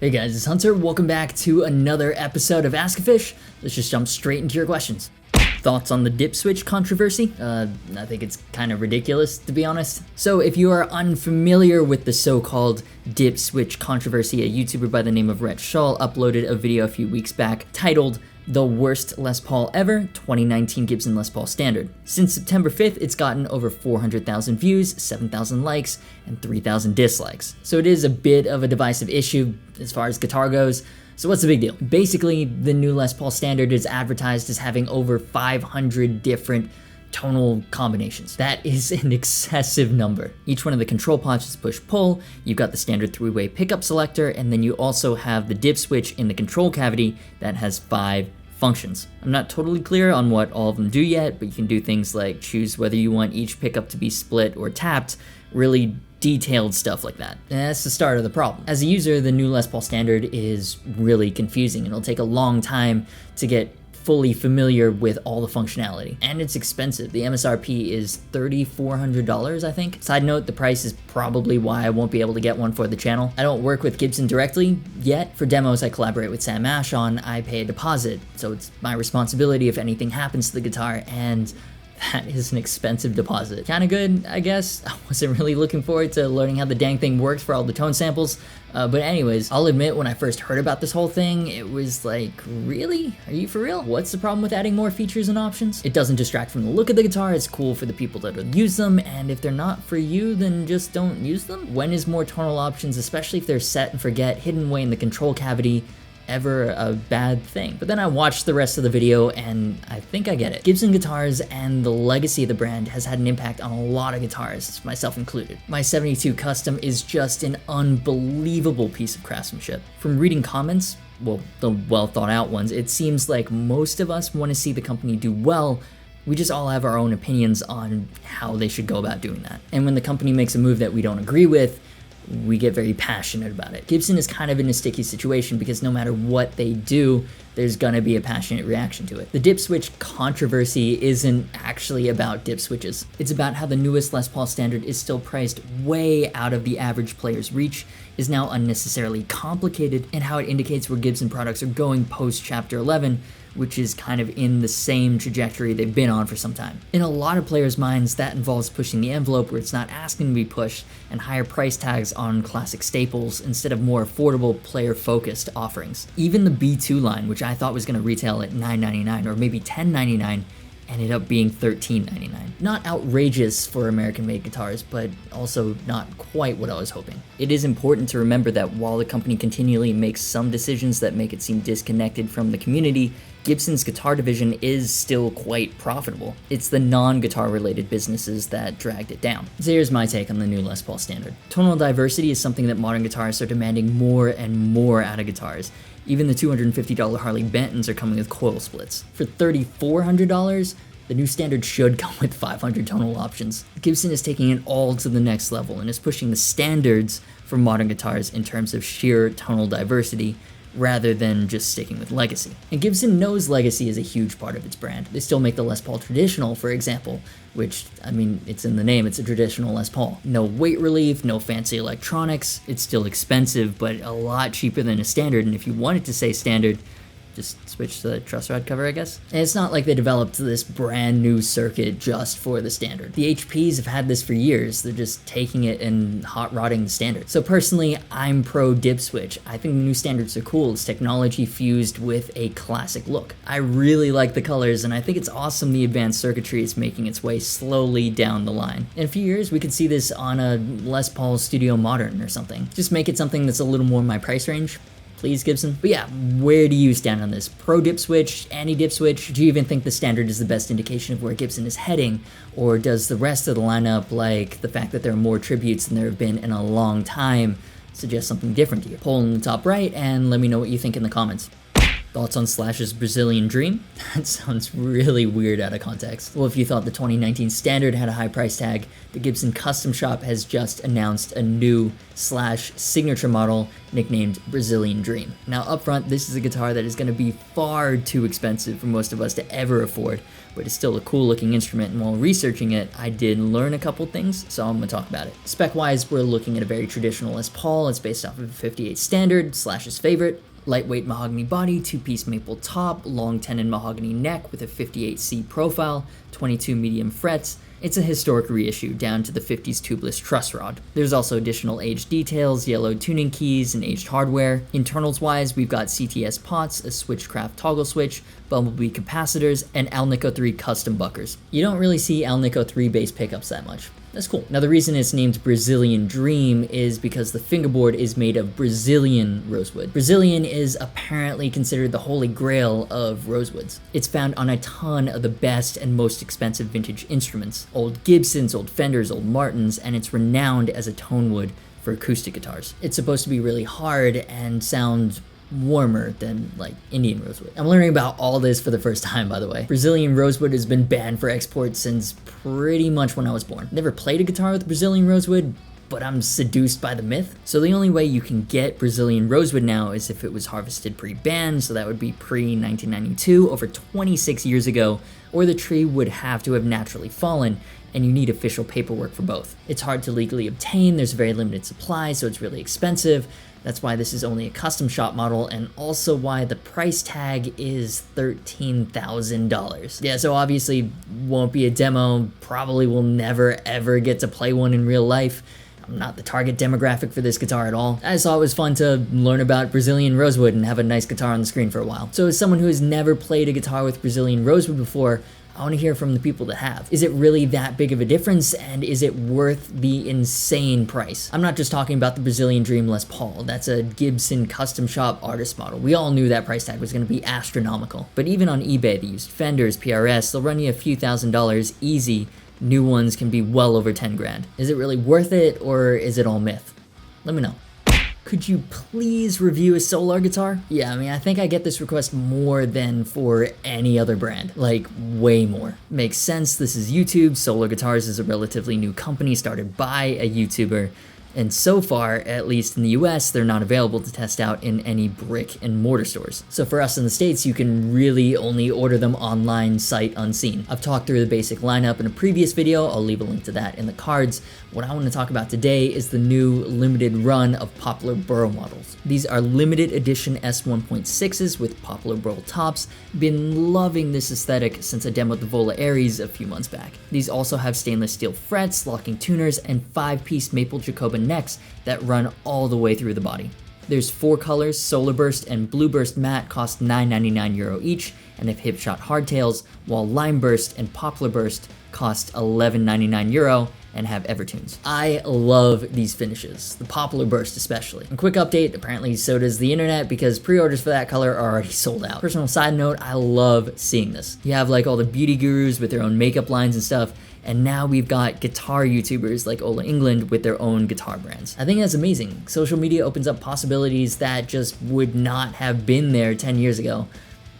Hey guys, it's Hunter. Welcome back to another episode of Askgufish. Let's just jump straight into your questions. Thoughts on the dip switch controversy? I think it's kind of ridiculous, to be honest. So if you are unfamiliar with the so-called dip switch controversy, a YouTuber by the name of Rhett Shull uploaded a video a few weeks back titled The Worst Les Paul Ever, 2019 Gibson Les Paul Standard. Since September 5th, it's gotten over 400,000 views, 7,000 likes, and 3,000 dislikes. So it is a bit of a divisive issue as far as guitar goes. So what's the big deal? Basically, the new Les Paul Standard is advertised as having over 500 different tonal combinations. That is an excessive number. Each one of the control pods is push-pull, you've got the standard three-way pickup selector, and then you also have the dip switch in the control cavity that has 5 functions. I'm not totally clear on what all of them do yet, but you can do things like choose whether you want each pickup to be split or tapped, really detailed stuff like that. And that's the start of the problem. As a user, the new Les Paul Standard is really confusing. It'll take a long time to get fully familiar with all the functionality. And it's expensive. The MSRP is $3,400, I think. Side note, the price is probably why I won't be able to get one for the channel. I don't work with Gibson directly yet. For demos I collaborate with Sam Ash on, I pay a deposit. So it's my responsibility if anything happens to the guitar, and that is an expensive deposit. Kinda good, I guess. I wasn't really looking forward to learning how the dang thing works for all the tone samples. But anyways, I'll admit when I first heard about this whole thing, it was like, really? Are you for real? What's the problem with adding more features and options? It doesn't distract from the look of the guitar, it's cool for the people that will use them, and if they're not for you, then just don't use them? When is more tonal options, especially if they're set and forget, hidden away in the control cavity, ever a bad thing? But then I watched the rest of the video and I think I get it. Gibson guitars and the legacy of the brand has had an impact on a lot of guitarists, myself included. My 72 Custom is just an unbelievable piece of craftsmanship. From reading comments, well, the well thought out ones, it seems like most of us want to see the company do well. We just all have our own opinions on how they should go about doing that. And when the company makes a move that we don't agree with, we get very passionate about it. Gibson is kind of in a sticky situation because no matter what they do, there's gonna be a passionate reaction to it. The dip switch controversy isn't actually about dip switches. It's about how the newest Les Paul Standard is still priced way out of the average player's reach, is now unnecessarily complicated, and how it indicates where Gibson products are going post Chapter 11, which is kind of in the same trajectory they've been on for some time. In a lot of players' minds, that involves pushing the envelope where it's not asking to be pushed, and higher price tags on classic staples instead of more affordable, player-focused offerings. Even the B2 line, which I thought was gonna retail at $9.99 or maybe $10.99, ended up being $13.99. Not outrageous for American-made guitars, but also not quite what I was hoping. It is important to remember that while the company continually makes some decisions that make it seem disconnected from the community, Gibson's guitar division is still quite profitable. It's the non-guitar related businesses that dragged it down. So here's my take on the new Les Paul Standard. Tonal diversity is something that modern guitarists are demanding more and more out of guitars. Even the $250 Harley Bentons are coming with coil splits. For $3,400, the new Standard should come with 500 tonal options. Gibson is taking it all to the next level and is pushing the standards for modern guitars in terms of sheer tonal diversity, rather than just sticking with legacy. And Gibson knows legacy is a huge part of its brand. They still make the Les Paul Traditional, for example, which, I mean, it's in the name, it's a traditional Les Paul. No weight relief, no fancy electronics, it's still expensive, but a lot cheaper than a Standard, and if you wanted to say Standard, just switch to the truss rod cover, I guess. And it's not like they developed this brand new circuit just for the Standard. The HPs have had this for years. They're just taking it and hot rodding the Standard. So personally, I'm pro dip switch. I think the new Standards are cool. It's technology fused with a classic look. I really like the colors, and I think it's awesome the advanced circuitry is making its way slowly down the line. In a few years, we could see this on a Les Paul Studio Modern or something. Just make it something that's a little more in my price range. Please, Gibson. But yeah, where do you stand on this? Pro dip switch, anti dip switch? Do you even think the Standard is the best indication of where Gibson is heading? Or does the rest of the lineup, like the fact that there are more tributes than there have been in a long time, suggest something different to you? Poll in the top right and let me know what you think in the comments. Thoughts on Slash's Brazilian Dream? That sounds really weird out of context. Well, if you thought the 2019 Standard had a high price tag, the Gibson Custom Shop has just announced a new Slash signature model nicknamed Brazilian Dream. Now up front, this is a guitar that is going to be far too expensive for most of us to ever afford, but it's still a cool looking instrument, and while researching it, I did learn a couple things, so I'm going to talk about it. Spec-wise, we're looking at a very traditional Les Paul. It's based off of a 58 Standard, Slash's favorite. Lightweight mahogany body, 2-piece maple top, long tenon mahogany neck with a 58C profile, 22 medium frets. It's a historic reissue down to the 50s tubeless truss rod. There's also additional aged details, yellowed tuning keys, and aged hardware. Internals wise, we've got CTS pots, a Switchcraft toggle switch, Bumblebee capacitors, and Alnico 3 custom buckers. You don't really see Alnico 3 bass pickups that much. That's cool. Now the reason it's named Brazilian Dream is because the fingerboard is made of Brazilian rosewood. Brazilian is apparently considered the holy grail of rosewoods. It's found on a ton of the best and most expensive vintage instruments. Old Gibsons, old Fenders, old Martins, and it's renowned as a tone wood for acoustic guitars. It's supposed to be really hard and sound warmer than like Indian rosewood. I'm learning about all this for the first time, by the way. Brazilian rosewood has been banned for export since pretty much when I was born. Never played a guitar with Brazilian rosewood, but I'm seduced by the myth. So the only way you can get Brazilian rosewood now is if it was harvested pre-ban, so that would be pre-1992, over 26 years ago, or the tree would have to have naturally fallen, and you need official paperwork for both. It's hard to legally obtain, there's a very limited supply, so it's really expensive. That's why this is only a custom shop model, and also why the price tag is $13,000. Yeah, so obviously won't be a demo, probably will never ever get to play one in real life. I'm not the target demographic for this guitar at all. I just thought it was fun to learn about Brazilian rosewood and have a nice guitar on the screen for a while. So as someone who has never played a guitar with Brazilian rosewood before, I want to hear from the people that have. Is it really that big of a difference, and is it worth the insane price? I'm not just talking about the Brazilian Dream Les Paul. That's a Gibson custom shop artist model. We all knew that price tag was going to be astronomical. But even on eBay, the used Fenders, PRS, they'll run you a few $1,000s easy. New ones can be well over 10 grand. Is it really worth it, or is it all myth? Let me know. Could you please review a Solar guitar? Yeah, I mean, I think I get this request more than for any other brand. Like, way more. Makes sense, this is YouTube. Solar Guitars is a relatively new company started by a YouTuber. And so far, at least in the US, they're not available to test out in any brick and mortar stores. So for us in the States, you can really only order them online, sight unseen. I've talked through the basic lineup in a previous video. I'll leave a link to that in the cards. What I want to talk about today is the new limited run of Poplar burl models. These are limited edition S1.6s with Poplar burl tops. Been loving this aesthetic since I demoed the Vola Aries a few months back. These also have stainless steel frets, locking tuners, and 5-piece maple Jacobin necks that run all the way through the body. There's 4 colors, Solar Burst and Blue Burst Matte cost €9.99 each, and have Hipshot hardtails, while Lime Burst and Poplar Burst cost €11.99 and have Evertunes. I love these finishes, the Poplar Burst especially. And quick update, apparently so does the internet, because pre-orders for that color are already sold out. Personal side note, I love seeing this. You have like all the beauty gurus with their own makeup lines and stuff, and now we've got guitar YouTubers like Ola England with their own guitar brands. I think that's amazing. Social media opens up possibilities that just would not have been there 10 years ago.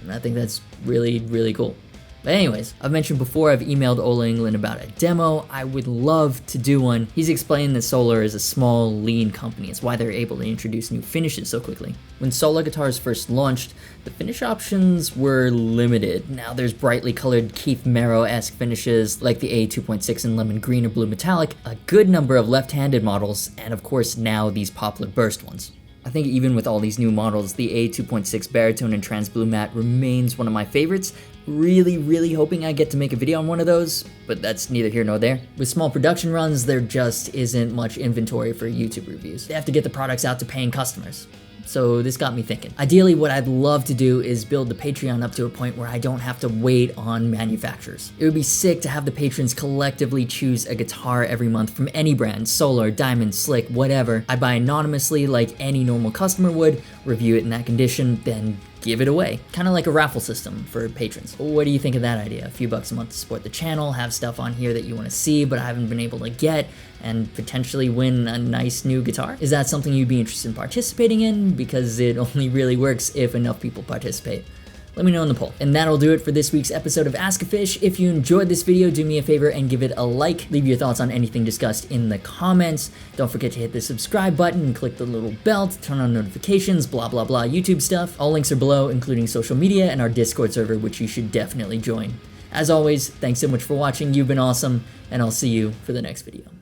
And I think that's really, really cool. But anyways, I've mentioned before I've emailed Ola England about a demo. I would love to do one. He's explained that Solar is a small, lean company. It's why they're able to introduce new finishes so quickly. When Solar guitars first launched, the finish options were limited. Now there's brightly colored Keith Merrow-esque finishes like the A2.6 in lemon green or blue metallic, a good number of left-handed models, and of course now these Poplar Burst ones. I think even with all these new models, the A2.6 Baritone and Trans Blue Matte remains one of my favorites. Really hoping I get to make a video on one of those, but that's neither here nor there. With small production runs, there just isn't much inventory for YouTube reviews. They have to get the products out to paying customers. So this got me thinking. Ideally, what I'd love to do is build the Patreon up to a point where I don't have to wait on manufacturers. It would be sick to have the patrons collectively choose a guitar every month from any brand, Solar, Diamond, Slick, whatever. I'd buy anonymously like any normal customer would, review it in that condition, then give it away. Kind of like a raffle system for patrons. What do you think of that idea? A few bucks a month to support the channel, have stuff on here that you want to see but I haven't been able to get, and potentially win a nice new guitar? Is that something you'd be interested in participating in? Because it only really works if enough people participate. Let me know in the poll. And that'll do it for this week's episode of Ask a Fish. If you enjoyed this video, do me a favor and give it a like. Leave your thoughts on anything discussed in the comments. Don't forget to hit the subscribe button and click the little bell to turn on notifications, blah, blah, blah, YouTube stuff. All links are below, including social media and our Discord server, which you should definitely join. As always, thanks so much for watching. You've been awesome, and I'll see you for the next video.